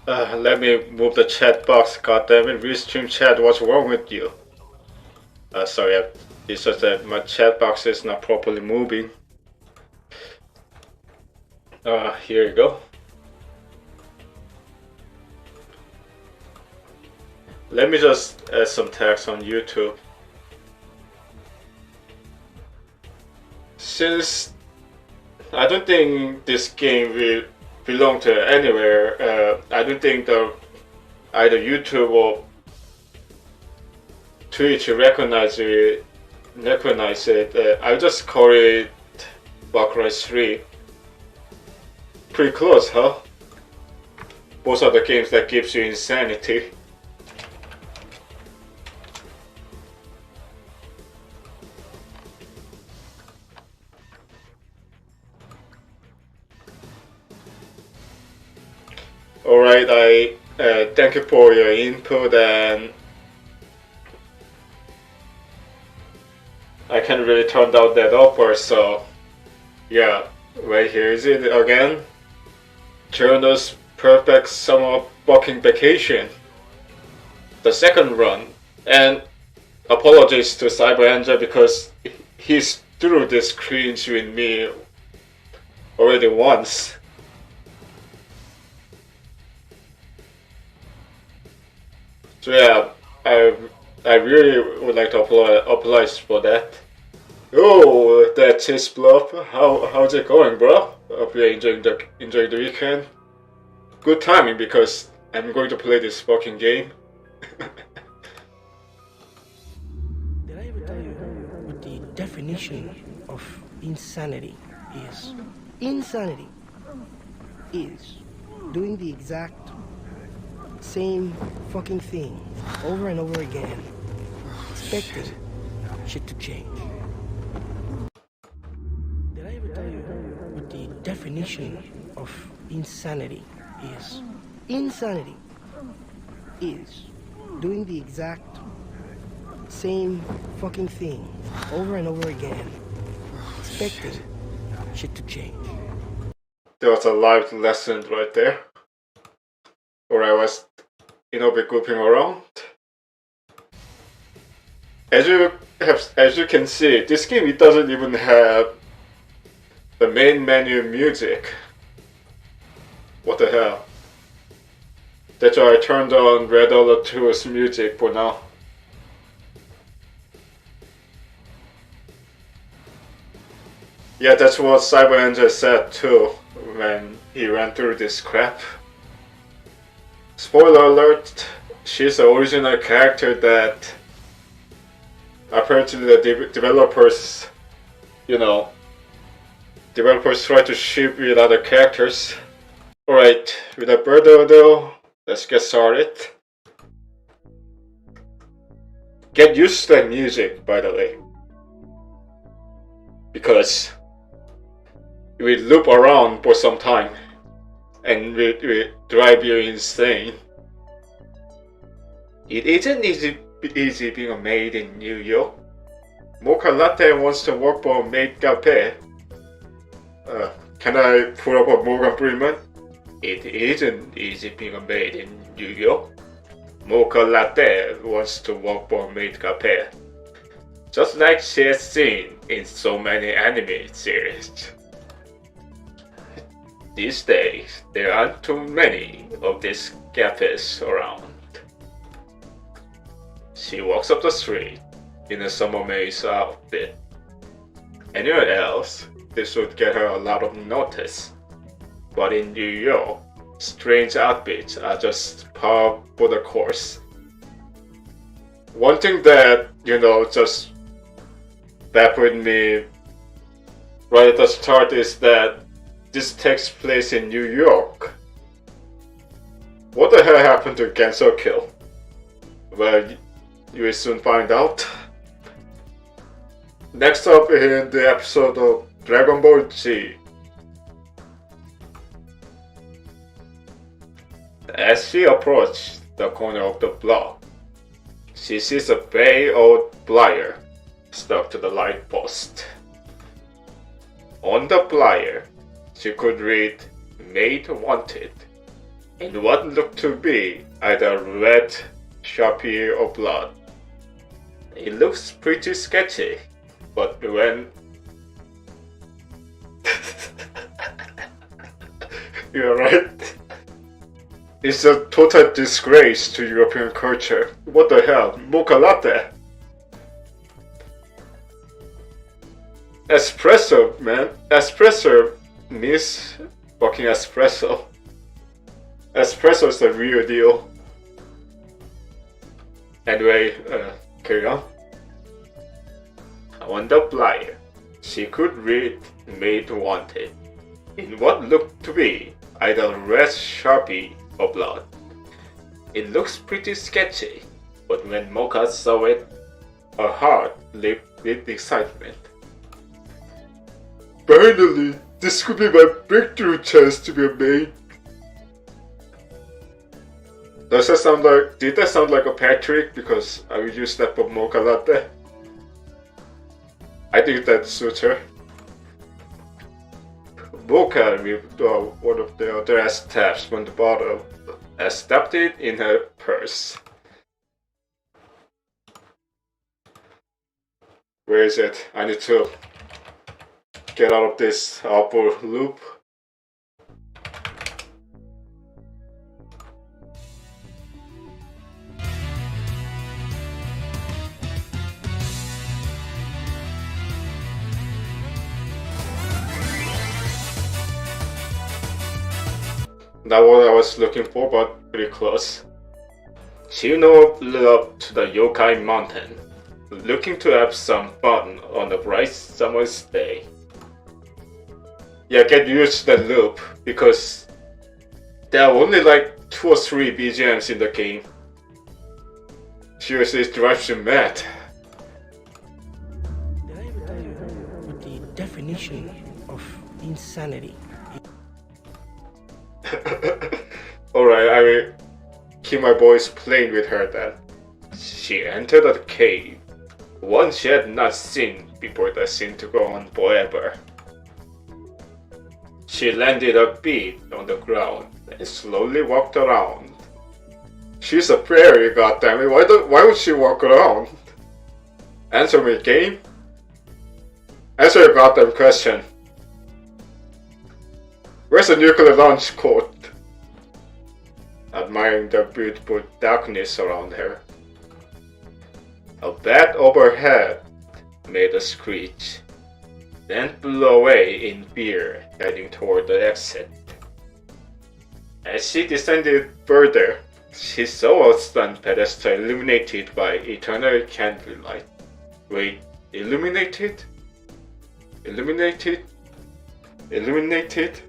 Let me move the chat box. God damn it, Restream chat, what's wrong with you? Sorry, it's just that my chat box is not properly moving. Here you go. Let me just add some text on YouTube. Since I don't think this game will belong to anywhere, I don't think either YouTube or Twitch recognize it. I'll just call it Far Cry 3. Pretty close, huh? Both are the games that gives you insanity. Alright, I thank you for your input, and I can't really turn down that offer, so yeah, right here is it again. Journal's perfect summer walking vacation. The second run, and apologies to Cyber Angel because he's through this cringe with me already once. So yeah, I really would like to apologize for that. Oh, that's his bluff. How's it going, bro? Hope you're enjoying the weekend. Good timing because I'm going to play this fucking game. Did I ever tell you what the definition of insanity is? Insanity is doing the exact same fucking thing over and over again, expecting shit to change. Did I ever tell you what the definition of insanity is? Insanity is doing the exact same fucking thing over and over again, expecting shit to change. There was a live lesson right there, where I was, be goofing around. As you can see, this game, it doesn't even have the main menu music. What the hell? That's why I turned on Red Alert 2's music for now. Yeah, that's what Cyber Angel said too when he ran through this crap. Spoiler alert, she's the original character that apparently the developers try to ship with other characters. Alright, without further ado, let's get started. Get used to that music, by the way, because it will loop around for some time and will drive you insane. It isn't easy being a maid in New York. Mocha Latte wants to work for a maid cafe. Can I put up a Morgan Freeman? It isn't easy being a maid in New York. Mocha Latte wants to work for a maid cafe. Just like she has seen in so many anime series. These days, there aren't too many of these cafes around. She walks up the street in a summer maid's outfit. Anywhere else, this would get her a lot of notice. But in New York, strange outfits are just par for the course. One thing that, just baffled me right at the start is that this takes place in New York. What the hell happened to Gensou Kill? Well, you will soon find out. Next up in the episode of Dragon Ball Z. As she approached the corner of the block, she sees a very old flyer stuck to the light post. On the flyer, she could read "Maid Wanted." in what looked to be either red, sharpie, or blood. It looks pretty sketchy, but when you're right. It's a total disgrace to European culture. What the hell? Mocha latte? Espresso, man. Espresso means fucking espresso. Espresso is the real deal. Anyway, carry on. On the flyer, she could read Maid Wanted in what looked to be either red sharpie or blood. It looks pretty sketchy, but when Mocha saw it, her heart leaped with excitement. Finally, this could be my breakthrough chance to be a maid. Did that sound like a Patrick? Because I will use that for Mocha Latte. I think that suits her. Mocha removed one of the dress tabs from the bottle and stuffed it in her purse. Where is it? I need to get out of this upper loop. Not what I was looking for, but pretty close. Chino flew up to the Yokai Mountain, looking to have some fun on a bright summer's day. Yeah, get used to the loop, because there are only like 2 or 3 BGMs in the game. Seriously, it drives you mad. Did I ever tell you what the definition of insanity? Alright, I will keep my boys playing with her then. She entered a cave, one she had not seen before that seemed to go on forever. She landed her feet on the ground and slowly walked around. She's a fairy, goddammit, why would she walk around? Answer me, game? Answer your goddamn question. Where's the nuclear launch code? Admiring the beautiful darkness around her. A bat overhead made a screech, then flew away in fear, heading toward the exit. As she descended further, she saw a stunned pedestal illuminated by eternal candlelight. Wait, illuminated? Illuminated? Illuminated?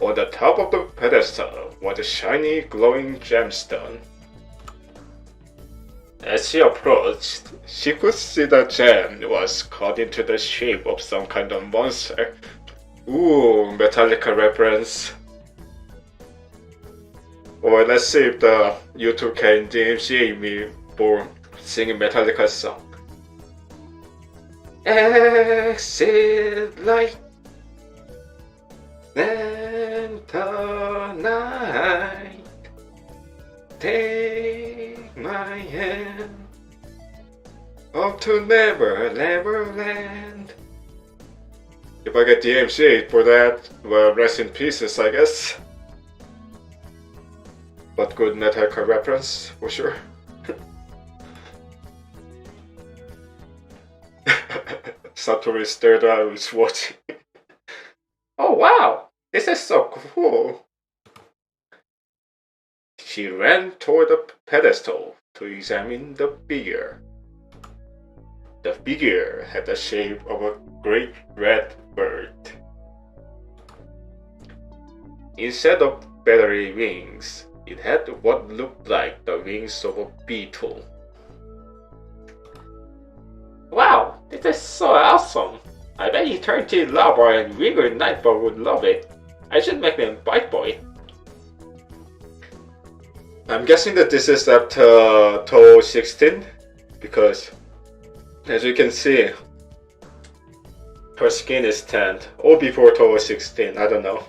On the top of the pedestal was a shiny, glowing gemstone. As she approached, she could see the gem was cut into the shape of some kind of monster. Ooh, Metallica reference. Or let's see if the YouTube can DMCA me for singing Metallica song. Exit light. Enter night, take my hand up to Neverland. If I get DMCA for that, well, rest in pieces, I guess. But good Metallica reference, for sure. Satoru's third eye was watching. Oh wow! This is so cool! She ran toward the pedestal to examine the figure. The figure had the shape of a great red bird. Instead of feathery wings, it had what looked like the wings of a beetle. Wow, this is so awesome! I bet Eternity Lava and Rigor Nightball would love it. I should make them Bite Boy. I'm guessing that this is after Toll 16, because as you can see, her skin is tanned, or before Toll 16, I don't know.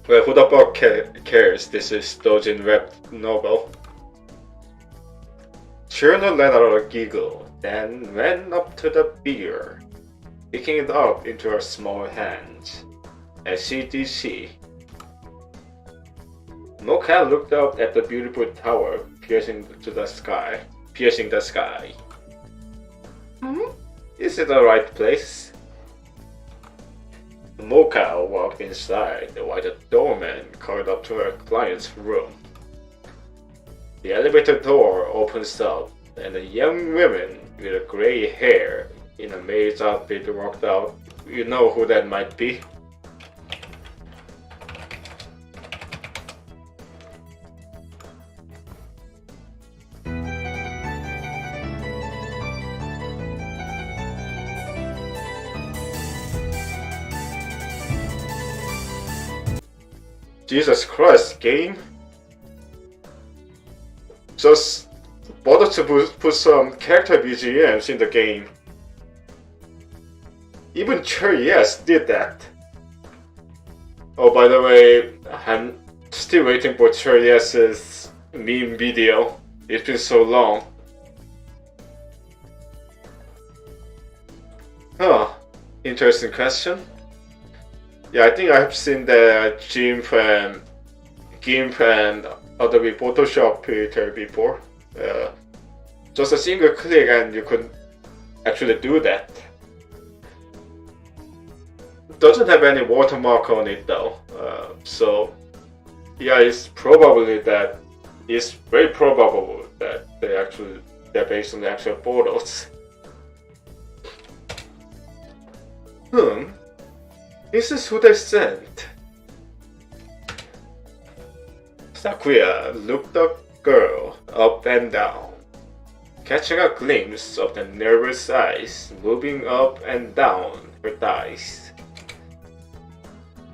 Well, who the fuck cares? This is Dojin web novel. Cherno let out a giggle, then went up to the beer, picking it up into her small hands. SCDC. Mocha looked up at the beautiful tower piercing the sky. Is it the right place? Mocha walked inside while the doorman called up to her client's room. The elevator door opens up and a young woman with gray hair in a maid's outfit walked out. You know who that might be. Jesus Christ, game? Just bother to put some character BGMs in the game. Even Yes did that. Oh, by the way, I'm still waiting for Yes's meme video. It's been so long. Huh, interesting question. Yeah, I think I've seen the GIMP and Adobe Photoshop filter before. Just a single click and you could actually do that. Doesn't have any watermark on it though. So yeah, it's very probable that they're based on the actual photos. This is who they sent. Sakuya looked the girl up and down, catching a glimpse of the nervous eyes moving up and down her thighs.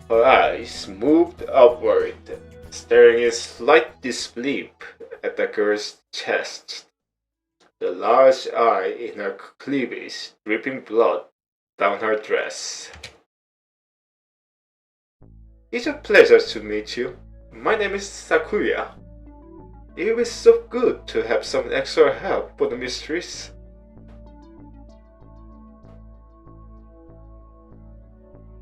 Her eyes moved upward, staring in slight disbelief at the girl's chest, the large eye in her cleavage dripping blood down her dress. It's a pleasure to meet you. My name is Sakuya. It was so good to have some extra help for the mysteries.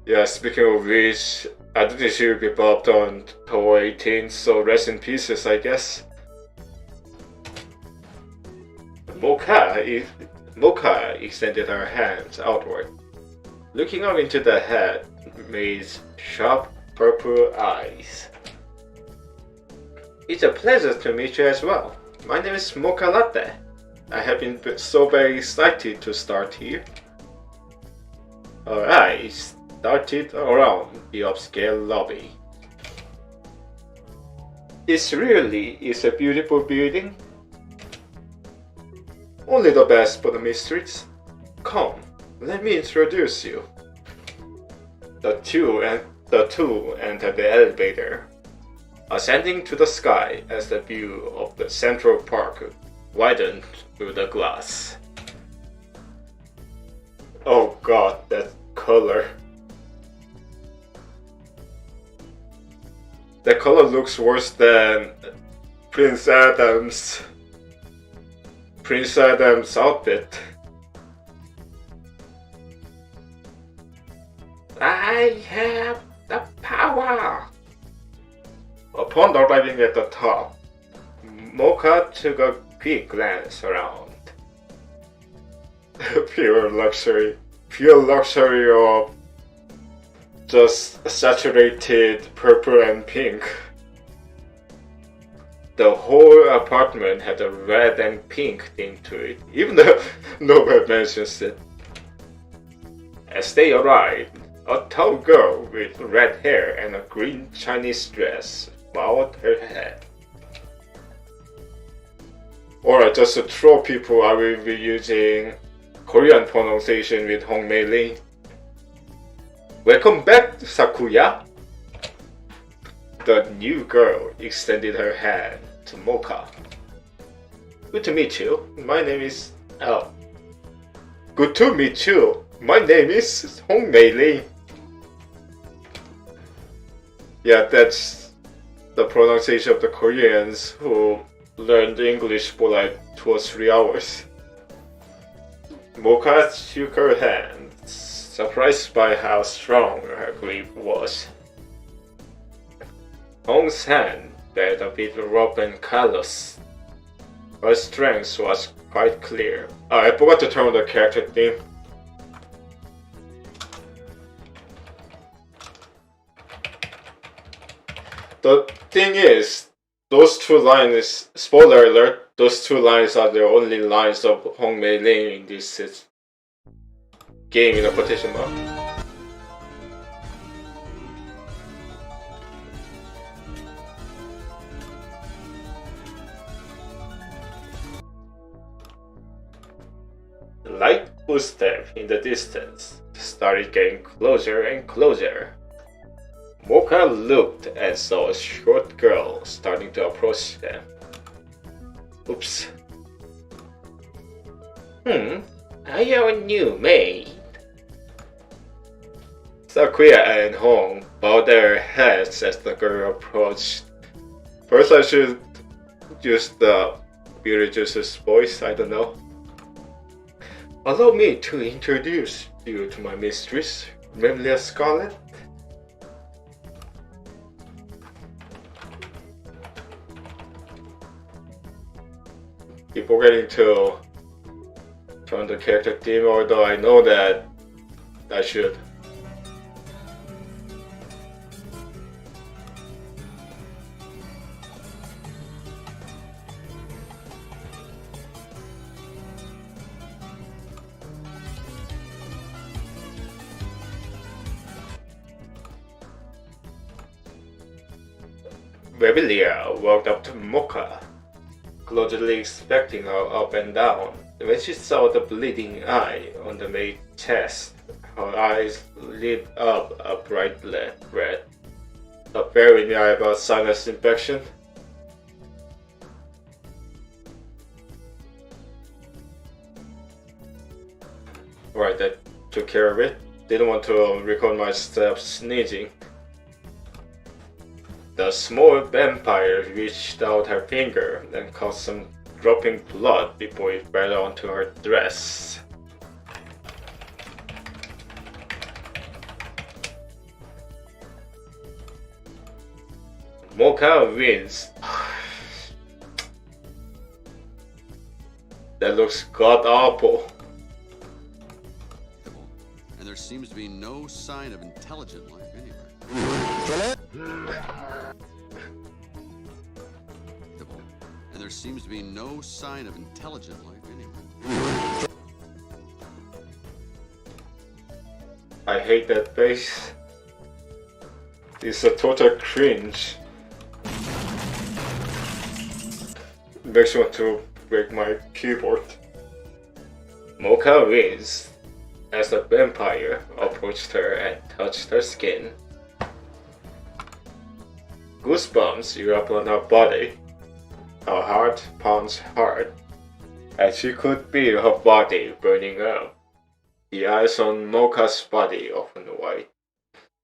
Yeah, speaking of which, I think she will be bobbed on Toll 18, so rest in pieces, I guess. Mocha extended her hands outward, looking up into the head, May's sharp purple eyes. It's a pleasure to meet you as well. My name is Mocha Latte. I have been so very excited to start here. Her eyes darted around the upscale lobby. It really is a beautiful building. Only the best for the mysteries. Come, let me introduce you. The two entered the elevator, ascending to the sky as the view of the Central Park widened through the glass. Oh god, that color. That color looks worse than Prince Adam's outfit. I have the power! Upon arriving at the top, Mocha took a quick glance around. Pure luxury of just saturated purple and pink. The whole apartment had a red and pink theme to it, even though nobody mentions it. As they arrived, a tall girl with red hair and a green Chinese dress bowed her head. Alright, just to throw people, I will be using Korean pronunciation with Hong Mei Ling. Welcome back, Sakuya. The new girl extended her hand to Mocha. Good to meet you. My name is Al. Good to meet you. My name is Hong Mei Ling. Yeah, that's the pronunciation of the Koreans who learned English for like 2 or 3 hours. Mocha shook her hand, surprised by how strong her grip was. Hong's hand felt a bit rough and callous. Her strength was quite clear. I forgot to turn on the character theme. The thing is, those 2 lines, spoiler alert, those 2 lines are the only lines of Hong Mei Ling in this game in a quotation mark. The light footsteps in the distance started getting closer and closer. Mocha looked and saw a short girl starting to approach them. Oops. Are you a new maid? Sakuya and Hong bowed their heads as the girl approached. First I should use the Beetlejuice's voice, I don't know. Allow me to introduce you to my mistress, Remelia Scarlet. Keep forgetting to turn the character theme, although I know that I should. Remelia walked up to Mocha, closely inspecting her up and down. When she saw the bleeding eye on the maid's chest, her eyes lit up a bright red. A very eye about sinus infection. Alright, that took care of it. Didn't want to record myself sneezing. The small vampire reached out her finger and caused some dropping blood before it fell onto her dress. Mocha winced. That looks god awful. And there seems to be no sign of intelligent life anywhere. And there seems to be no sign of intelligent life anywhere. I hate that face. It's a total cringe. Makes me want to break my keyboard. Mocha winced as the vampire approached her and touched her skin. Goosebumps erupt on her body. Her heart pounds hard, and she could feel her body burning up. The eyes on Mocha's body open wide.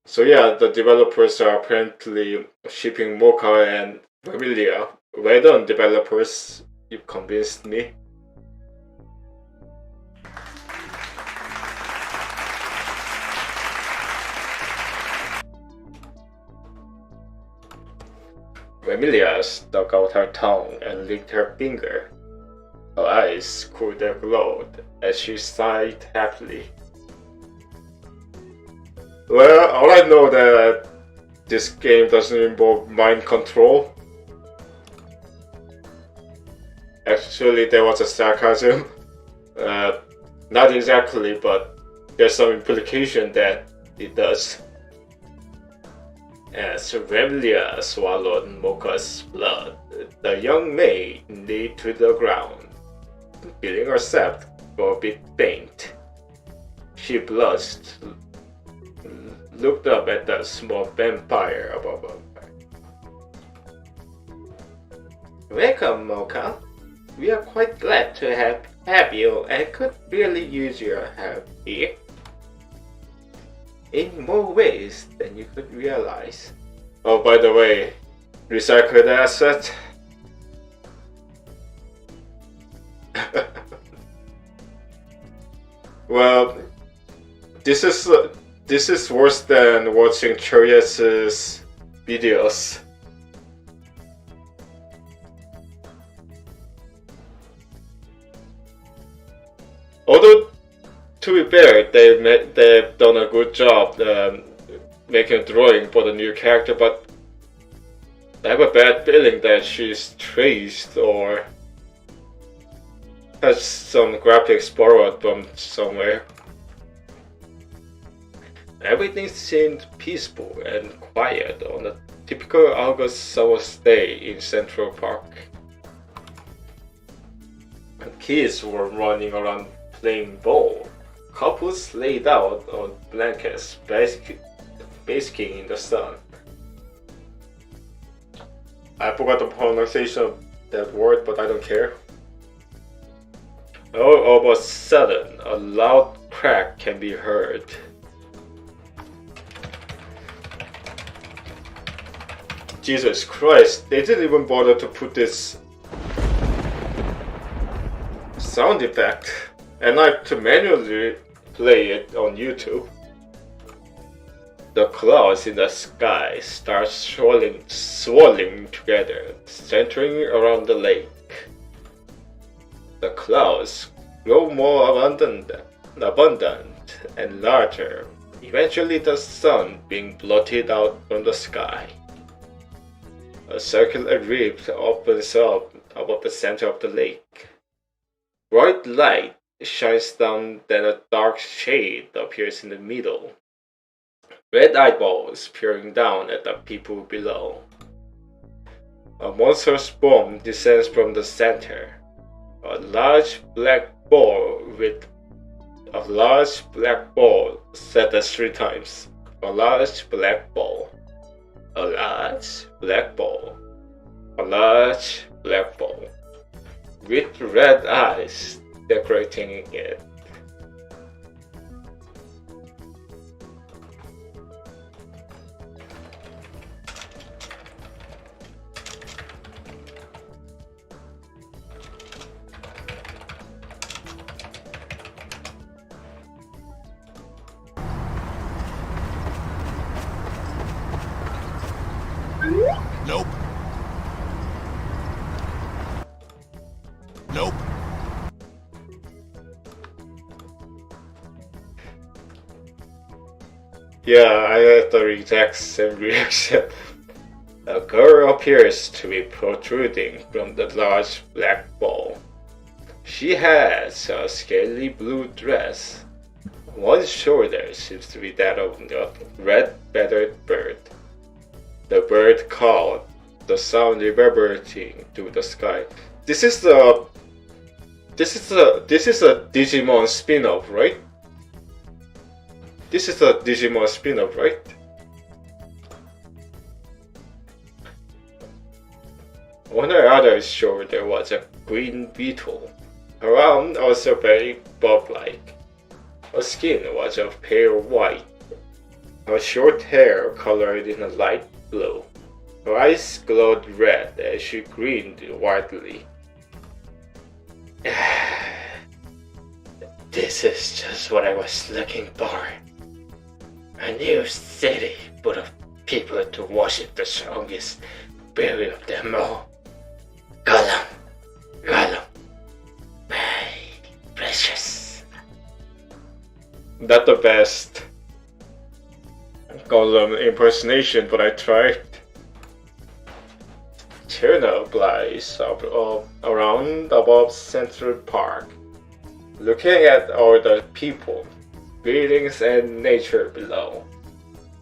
So yeah, the developers are apparently shipping Mocha and Remelia. Well done, developers. You convinced me. Remelia stuck out her tongue and licked her finger. Her eyes cooled and glowed as she sighed happily. Well, all I know that this game doesn't involve mind control. Actually, there was a sarcasm. Not exactly, but there's some implication that it does. As Remelia swallowed Mocha's blood, the young maid lay to the ground, feeling herself were a bit faint. She blushed, looked up at the small vampire above her. Welcome, Mocha. We are quite glad to have you and could really use your help here. In more ways than you could realize. Oh, by the way, recycled asset. Well, this is worse than watching Chorius's videos. Although, to be fair, they've done a good job making a drawing for the new character, but I have a bad feeling that she's traced or has some graphics borrowed from somewhere. Everything seemed peaceful and quiet on a typical August summer's day in Central Park. Kids were running around playing ball. Couples laid out on blankets, basking in the sun. I forgot the pronunciation of that word, but I don't care. All of a sudden, a loud crack can be heard. Jesus Christ, they didn't even bother to put this sound effect, and I have to manually play it on YouTube. The clouds in the sky start swirling together, centering around the lake. The clouds grow more abundant and larger, eventually the sun being blotted out from the sky. A circular rift opens up above the center of the lake. Bright light shines down, then a dark shade appears in the middle. Red eyeballs peering down at the people below. A monstrous bomb descends from the center. A large black ball said this 3 times. A large black ball. A large black ball. A large black ball. With red eyes decorating it. Nope. Nope. Yeah, I had the exact same reaction. A girl appears to be protruding from the large black ball. She has a scaly blue dress. One shoulder seems to be that of a red-feathered bird. The bird called, the sound reverberating through the sky. This is a Digimon spin-off, right? This is a Digimon spin-off, right? On her other shoulder was a green beetle. Her arm also very bug-like. Her skin was of pale white. Her short hair colored in a light blue. Her eyes glowed red as she grinned widely. This is just what I was looking for. A new city full of people to worship the strongest berry of them all. Gollum, Gollum, my precious. Not the best Gollum impersonation, but I tried. Turner flies up around above Central Park, looking at all the people, buildings, and nature below.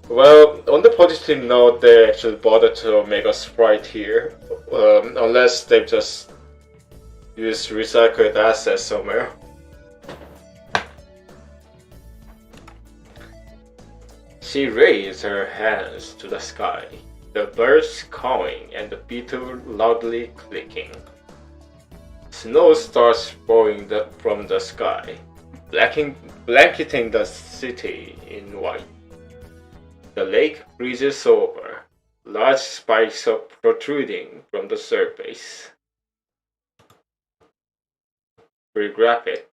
Well, on the positive note, they actually bothered to make a sprite here, unless they've just used recycled assets somewhere. She raised her hands to the sky, the birds cawing and the beetle loudly clicking. Snow starts falling from the sky, blanketing the city in white. The lake freezes over, large spikes are protruding from the surface. We grab it.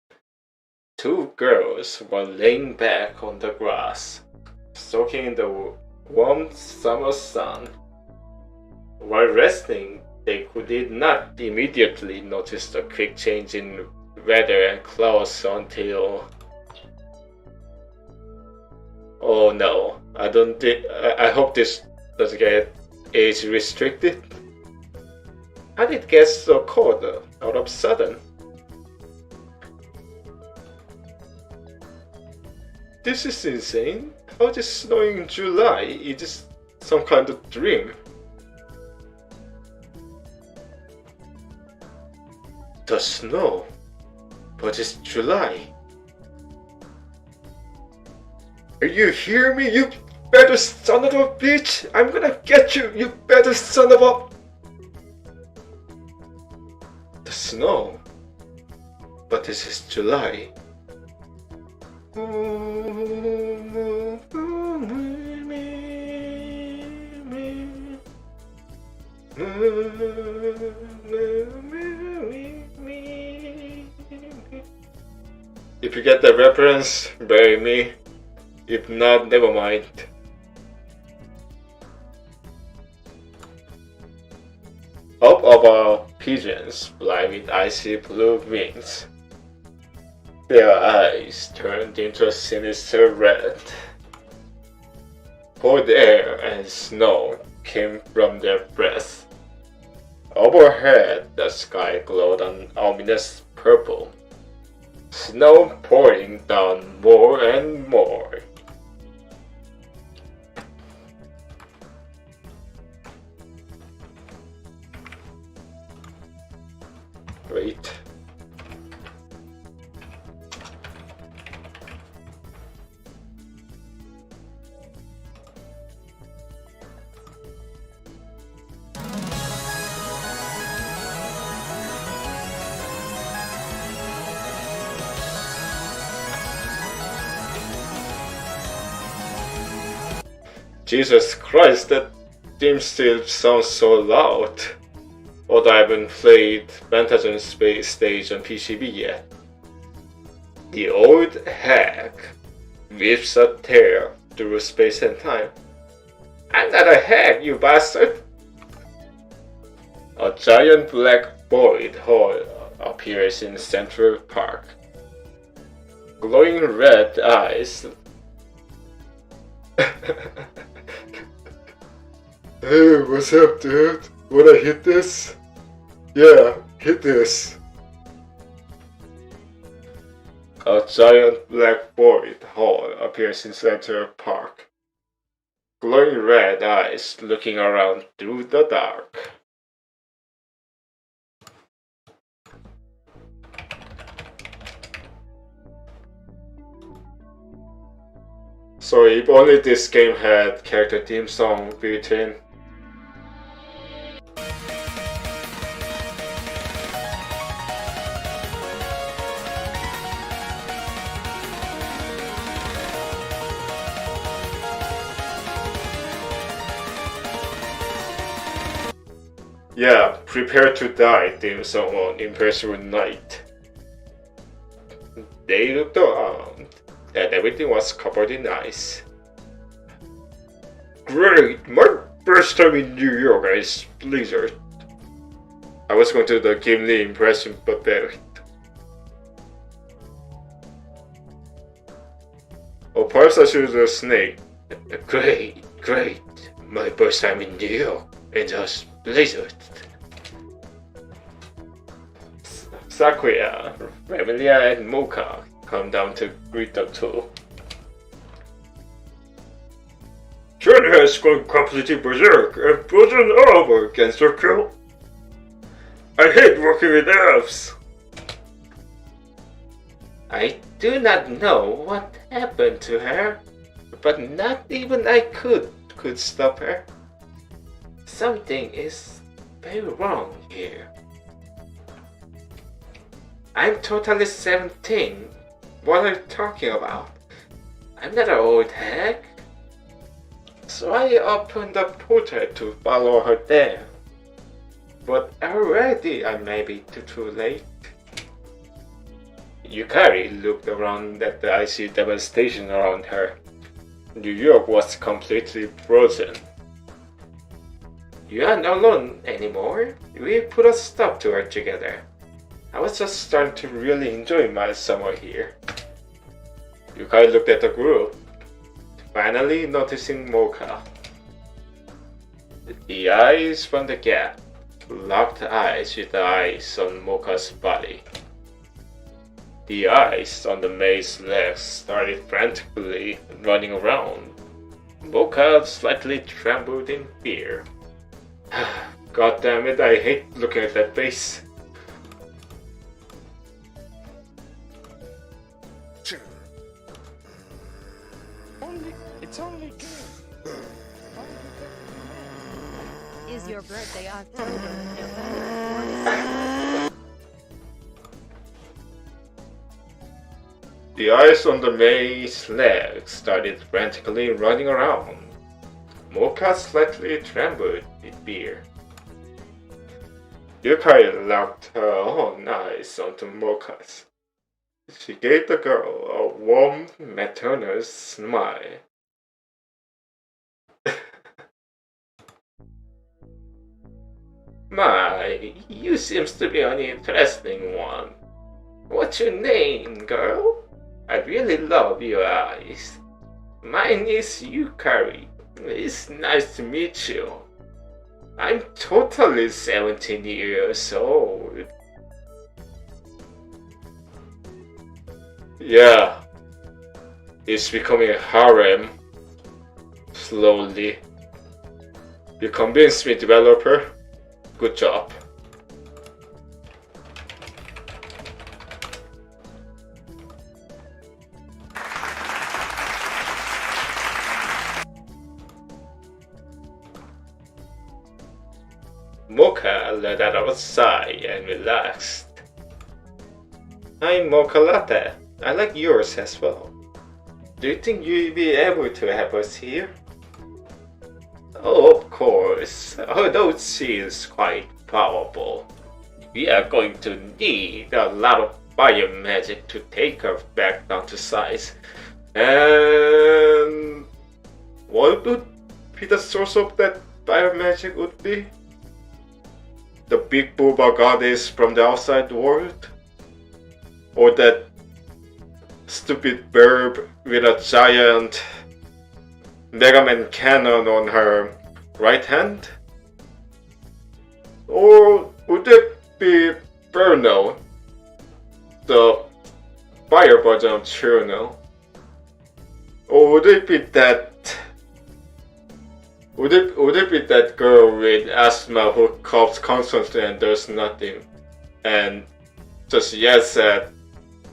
Two girls were laying back on the grass, soaking in the warm summer sun. While resting, they did not immediately notice the quick change in weather and clouds until... Oh no, I hope this doesn't get age restricted. How did it get so cold out of sudden? This is insane. How is it snowing in July? Is this some kind of dream? The snow. But it's July. You hear me, you better son of a bitch? I'm gonna get you, you better son of a... The snow. But this is July. If you get the reference, bury me. If not, never mind. Up above, pigeons fly with icy blue wings. Their eyes turned into a sinister red. Cold air and snow came from their breath. Overhead, the sky glowed an ominous purple. Snow pouring down more and more. Wait. Jesus Christ, that theme still sounds so loud. Although I haven't played Phantasm Space Stage on PCB yet. The old hack whips a tail through space and time. I'm not a hack, you bastard! A giant black void hole appears in Central Park. Glowing red eyes. Hey, what's up, dude? Wanna hit this? Yeah, hit this. A giant black void hole appears in Central Park. Glowing red eyes looking around through the dark. So if only this game had character theme song built in. Yeah, prepare to die theme song on Impressive Night. They looked around, and everything was covered in ice. Great! My first time in New York is blizzard. I was going to do the Gimli impression, but failed. Oh, perhaps I should do a snake. Great, great. My first time in New York, and just blizzard. Sakuya, Remelia, and Mocha come down to greet the two. Jen has gone completely berserk and frozen over against her kill. I hate working with elves. I do not know what happened to her. but not even I could stop her. Something is very wrong here. I'm totally 17. What are you talking about? I'm not an old hag. So I opened the portal to follow her there. But already I may be too late. Yukari looked around at the icy devastation around her. New York was completely frozen. You aren't alone anymore. We put a stop to her together. I was just starting to really enjoy my summer here. Yukari looked at the group, finally noticing Mocha. The eyes from the gap locked eyes with the eyes on Mocha's body. The eyes on the maid's legs started frantically running around. Mocha slightly trembled in fear. God damn it, I hate looking at that face. It's only Is your birthday October, November, The eyes on the maid's legs started frantically running around. Mocha slightly trembled with fear. Yukari locked her own eyes onto Mocha's. She gave the girl a warm, maternal smile. My, you seems to be an interesting one. What's your name, girl? I really love your eyes. Mine is Yukari. It's nice to meet you. I'm totally 17 years old. Yeah, it's becoming a harem. Slowly. You convinced me, developer. Good job. Mocha let out a sigh and relaxed. I'm Mocha Latte. I like yours as well. Do you think you'll be able to help us here? Oh, of course. Although she is quite powerful, we are going to need a lot of fire magic to take her back down to size. And what would be the source of that fire magic would be? The big Booba goddess from the outside world? Or that stupid bird with a giant Mega Man cannon on her right hand? Or would it be Burno, the fire version of Cherno? Or would it be that would it be that girl with asthma who coughs constantly and does nothing and just yells at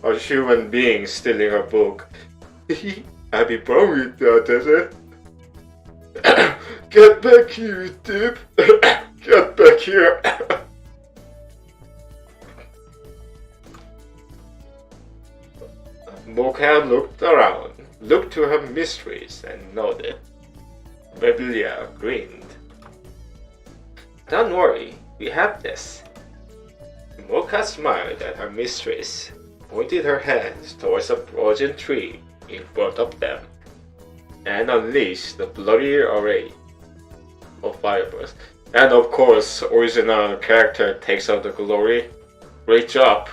a human being stealing her book? I'll be born with that, does it? Get back here, you tip! Get back here! Mocha looked around, looked to her mistress, and nodded. Rebellia grinned. Don't worry, we have this. Mocha smiled at her mistress, pointed her hands towards a frozen tree in front of them, and unleashed the bloody array of fireballs. And of course, original character takes out the glory. Great job!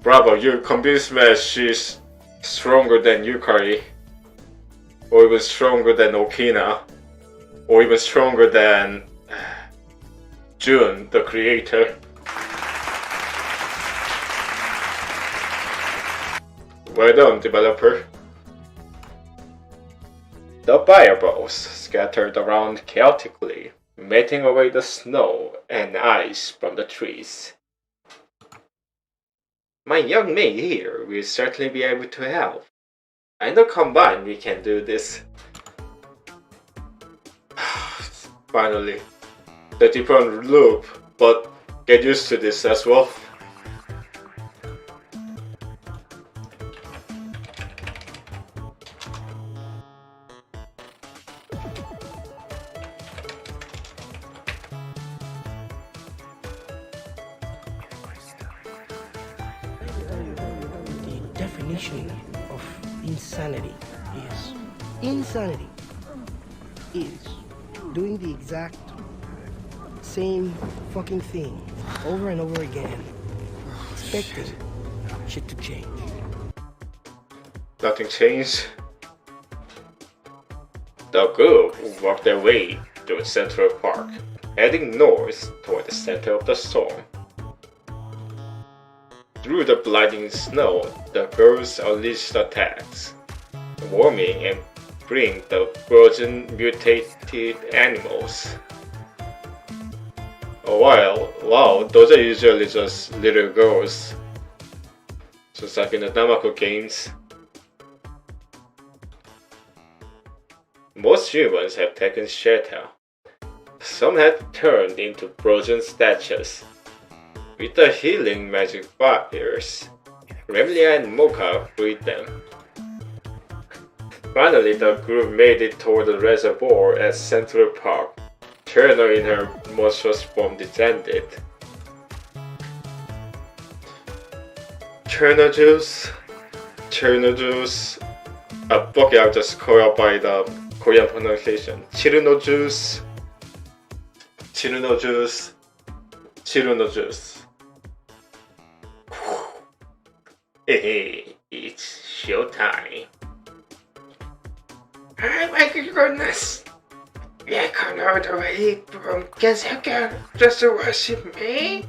Bravo, you convinced me she's stronger than Yukari, or even stronger than Okina, or even stronger than Jun, the creator. Well done, developer. The fireballs scattered around chaotically, melting away the snow and ice from the trees. My young maid here will certainly be able to help. I know combined we can do this. Finally. The different loop, but get used to this as well. The definition of insanity is doing the exact same fucking thing over and over again, expecting shit to change. Nothing changed. The group walked their way through Central Park, heading north toward the center of the storm. Through the blinding snow, the girls unleashed attacks, warming and freeing the frozen mutated animals. Wow, those are usually just little girls. Just like in the Namako games. Most humans have taken shelter. Some have turned into frozen statues. With the healing magic fires, Remelia and Mocha freed them. Finally, the group made it toward the reservoir at Central Park. Turner in her monstrous form descended. Turner juice. Okay, I'll just call out by the Korean pronunciation. Chiruno juice. Hey, it's showtime. Oh my goodness! You come all the way from Kazakhstan just to worship me?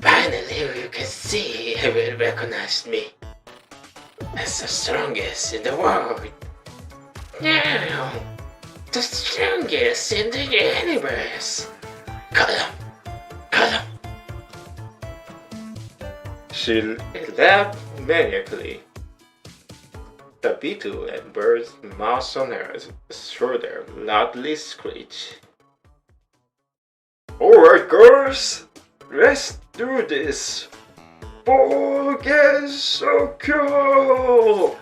Finally, you can see he will recognize me as the strongest in the world. Now, the strongest in the universe. Cut him! She laughed maniacally. The beetle and bird's mouths on her shoulder loudly screeched. Alright girls, let's do this! Ball gets so cool!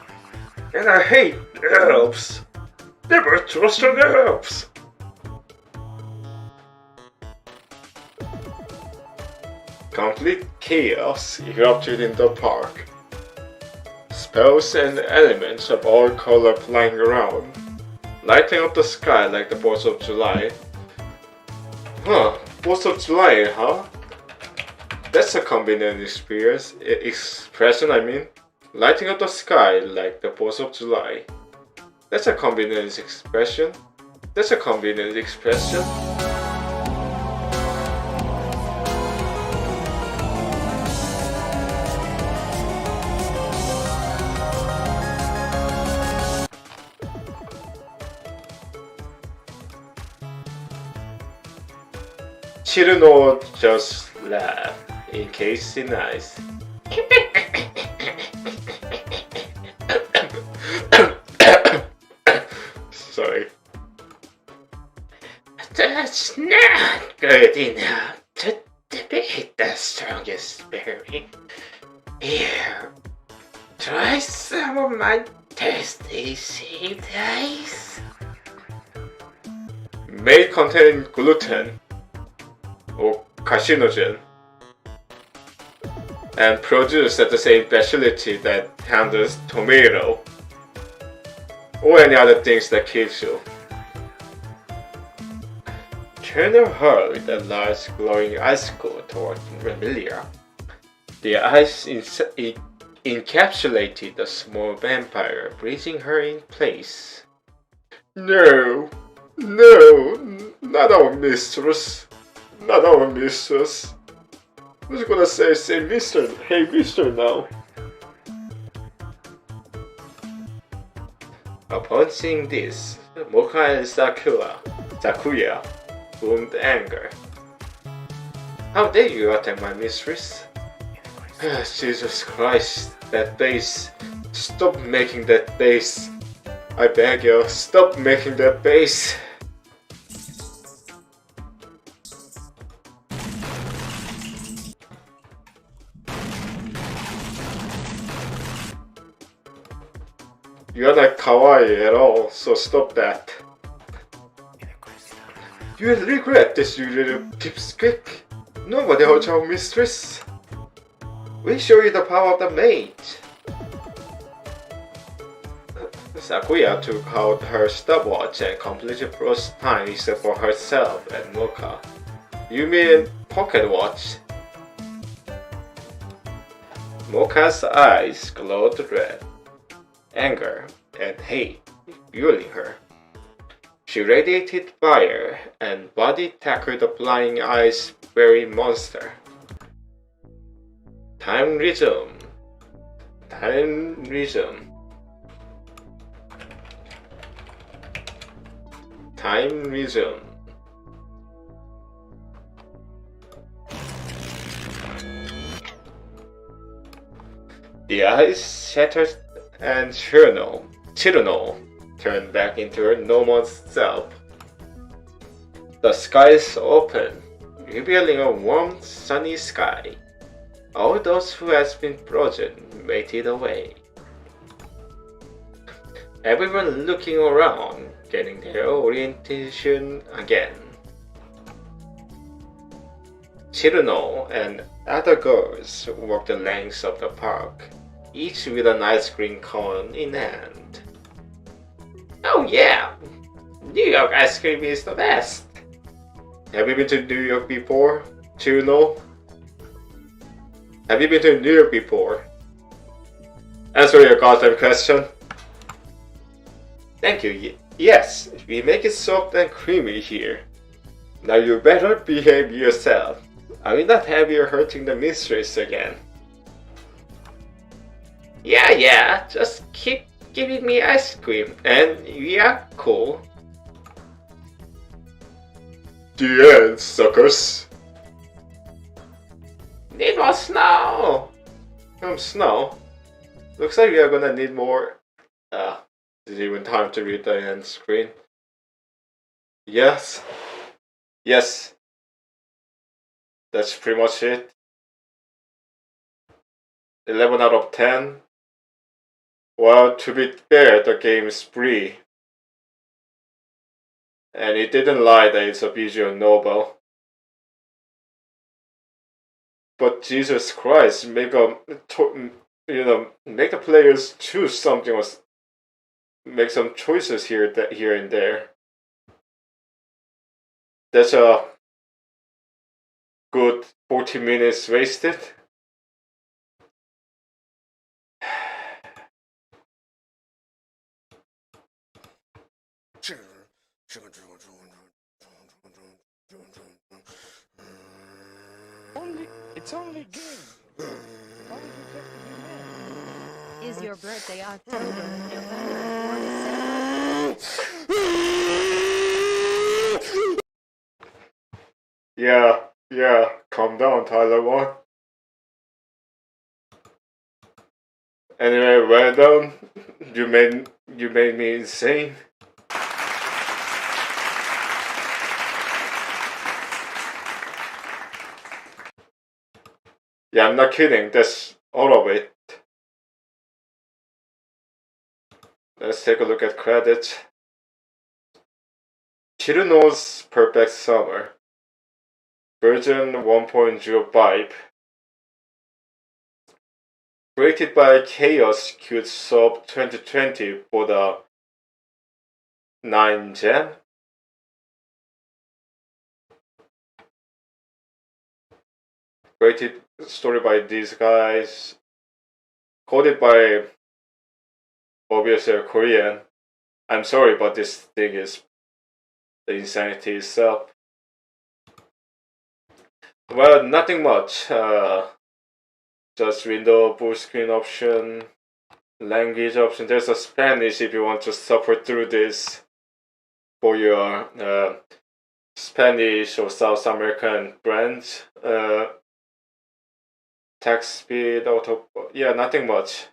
And I hate elves! Never trust an elves! Complete chaos erupted in the park. Spells and elements of all color flying around, lighting up the sky like the 4th of July. 4th of July, huh? That's a convenient expression, I mean. Lighting up the sky like the 4th of July. That's a convenient expression. Chiruno just laughed, encased in ice. Sorry. That's not good enough to defeat the strongest berry. Here, try some of my tasty shaved ice. May contain gluten or carcinogen and produced at the same facility that handles tomato or any other things that kills you. Turner hurled a large glowing icicle toward Remelia. The ice encapsulated the small vampire, freezing her in place. No, not our mistress. Who's gonna say mister? Hey mister now. Upon seeing this, Mocha and Sakuya boomed anger. How dare you attack my mistress? Jesus Christ, that face Stop making that face. I beg you, stop making that face. You're not kawaii at all, so stop that. You'll regret this, you little pipsqueak. Nobody hurt our mistress. We show you the power of the mage. Sakuya took out her stopwatch and completely froze time except for herself and Mocha. You mean pocket watch? Mocha's eyes glowed red. Anger and hate fueling her. She radiated fire and body tackled the flying ice fairy monster. Time resume. Time resume. Time resume. The ice shattered and Chiruno turned back into her normal self. The skies opened, revealing a warm, sunny sky. All those who had been frozen waited away. Everyone looking around, getting their orientation again. Chiruno and other girls walked the length of the park, each with an ice cream cone in hand. Oh yeah! New York ice cream is the best! Have you been to New York before, Chiruno? Have you been to New York before? Answer your goddamn question. Thank you. Yes, we make it soft and creamy here. Now you better behave yourself. I will not have you hurting the mistress again. Yeah, just keep giving me ice cream and we are cool. The end, suckers. Need more snow! Snow? Looks like we are gonna need more. Is it even time to read the end screen? Yes. That's pretty much it. 11 out of 10. Well, to be fair, the game is free. And it didn't lie that it's a visual novel. But Jesus Christ, make the players choose something or make some choices here and there. That's a good 40 minutes wasted. It's only a game. Why would you take to be mad? Is your birthday October, November, or December? Yeah, calm down, Tyler One. Anyway, well done. You made me insane. Yeah, I'm not kidding. That's all of it. Let's take a look at credits. Chiruno's Perfect Summer. Version 1.05. Created by Chaos Cute Soap 2020 for the 9th-gen. Created story by these guys. Coded by obviously Korean. I'm sorry, but this thing is the Insanity itself. Well, nothing much. Just window full screen option, language option. There's a Spanish if you want to suffer through this for your Spanish or South American friends. Text speed, auto. Yeah, nothing much.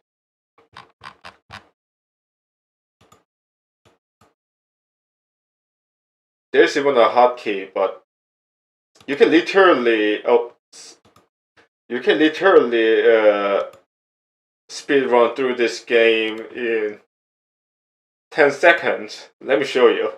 There's even a hotkey, but you can literally speed run through this game in 10 seconds. Let me show you.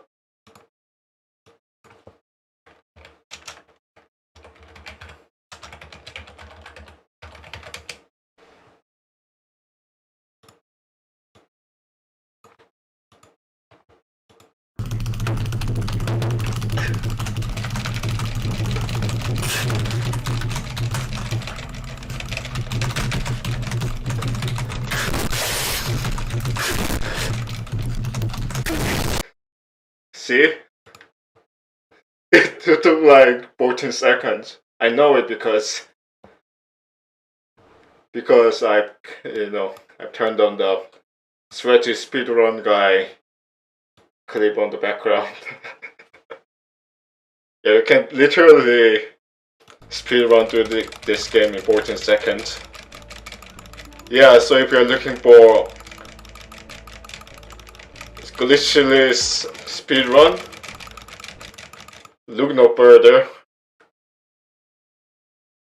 See? It took like 14 seconds. I know it because I turned on the sweaty speedrun guy clip on the background. Yeah, you can literally speedrun through this game in 14 seconds. Yeah, so if you're looking for glitchless speedrun, look no further.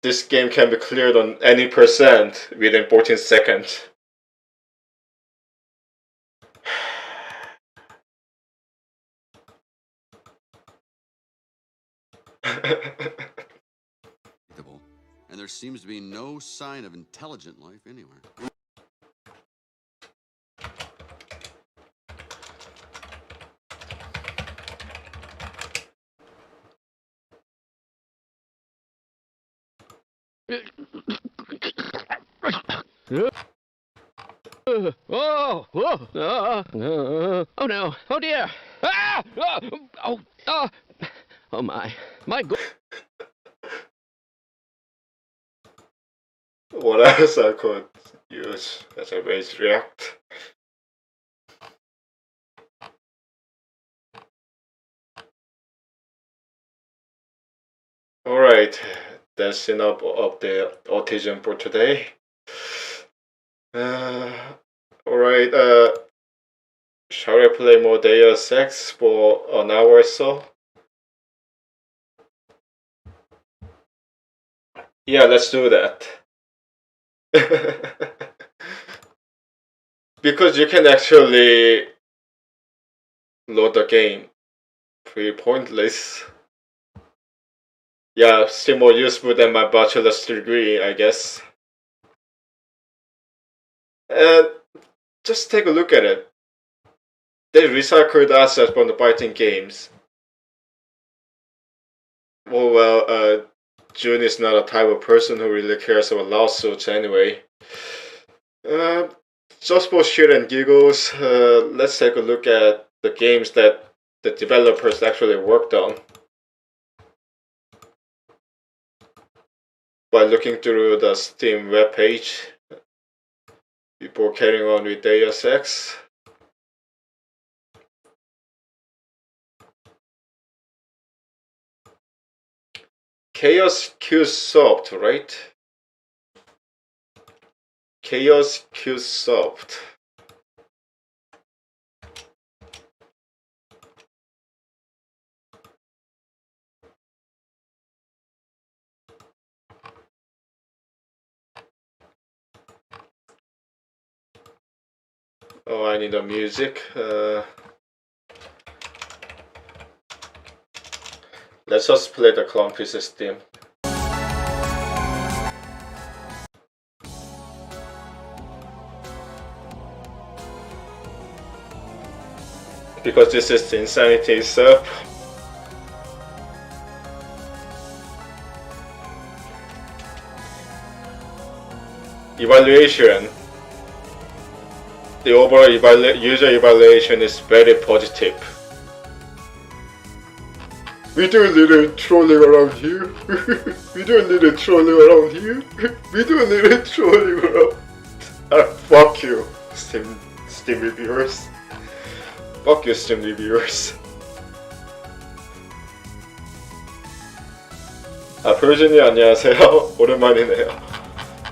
This game can be cleared on any percent within 14 seconds. And there seems to be no sign of intelligent life anywhere. Oh no! Oh dear! Ah! Oh my! My God! What else I could use as a base react? Alright, that's enough of the autism for today. Alright, shall I play more Deus Ex for an hour or so? Yeah, let's do that. Because you can actually load the game. Pretty pointless. Yeah, still more useful than my bachelor's degree, I guess. And just take a look at it. They recycled assets from the fighting games. Well, June is not a type of person who really cares about lawsuits anyway. Just for shit and giggles, let's take a look at the games that the developers actually worked on. By looking through the Steam webpage before carrying on with Deus Ex. Chaos Q Soft, right? Chaos Q Soft. Oh, I need a music. Let's just play the Clone Pieces theme. Because this is the Insanity stuff. Evaluation. The overall user evaluation is very positive. We do a little trolling around here. We do a little trolling around here. We do a little trolling around. Fuck you, Steam reviewers. Fuck you, Steam reviewers. 프로진이 안녕하세요. 오랜만이네요.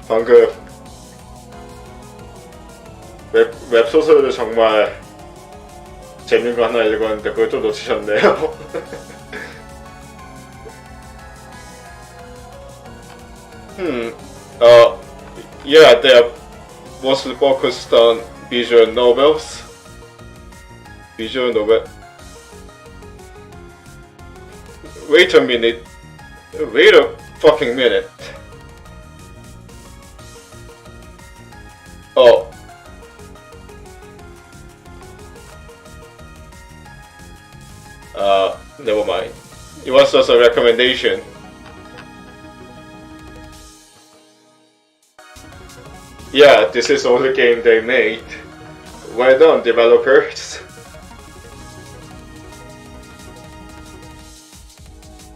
방금 웹소설을 정말 재밌는 거 하나 읽었는데 그걸 좀 놓치셨네요. Yeah, they're mostly focused on visual novels. Visual novel. Wait a minute. Wait a fucking minute. Oh. Never mind. It was just a recommendation. Yeah, this is all the game they made. Well done, developers.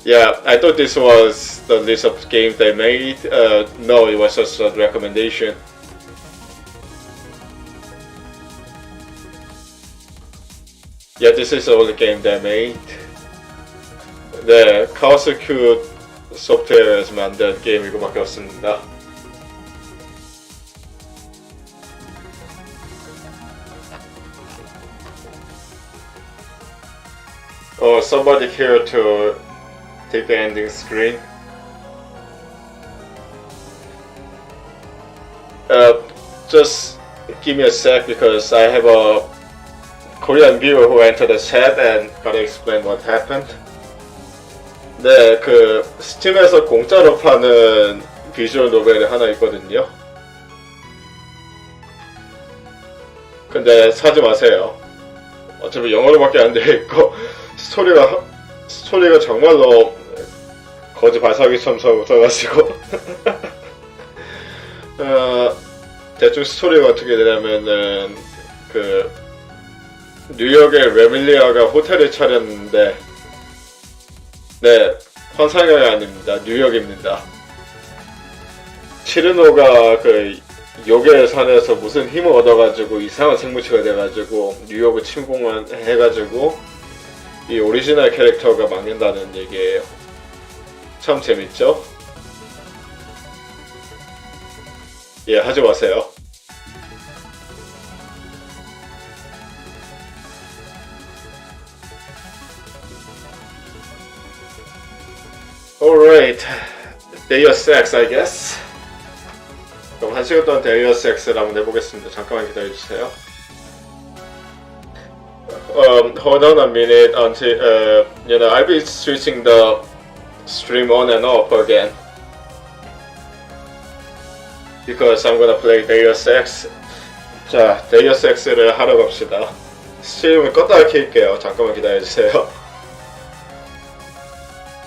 Yeah, I thought this was the list of games they made. No, it was just a recommendation. Yeah, this is all the game they made. 네, 카오스 큐 소프트웨어에서 만든 게임 이거밖에 없습니다. Oh, somebody here to take the ending screen. Just give me a sec because I have a Korean viewer who entered the chat and gotta explain what happened. 네, 그 스팀에서 공짜로 파는 비주얼 노벨이 하나 있거든요. 근데 사지 마세요. 어차피 영어로밖에 안 돼 있고 스토리가 정말로 거지 발사기처럼 써가지고 대충 스토리가 어떻게 되냐면은 그 뉴욕의 레밀리아가 호텔을 차렸는데 네, 환상이 아닙니다. 뉴욕입니다. 치르노가 그 요괴 산에서 무슨 힘을 얻어가지고 이상한 생물체가 돼가지고 뉴욕을 침공해가지고 이 오리지널 캐릭터가 막는다는 얘기예요. 참 재밌죠? 예, 하지 마세요. Alright, Deus Ex, I guess. 그럼 1시간 동안 Deus Ex를 한번 해보겠습니다. 잠깐만 기다려주세요. Hold on a minute until, I'll be switching the stream on and off again. Because I'm gonna play Deus Ex. 자, Deus Ex를 하러 갑시다. 스트림을 껐다가 킬게요. 잠깐만 기다려주세요.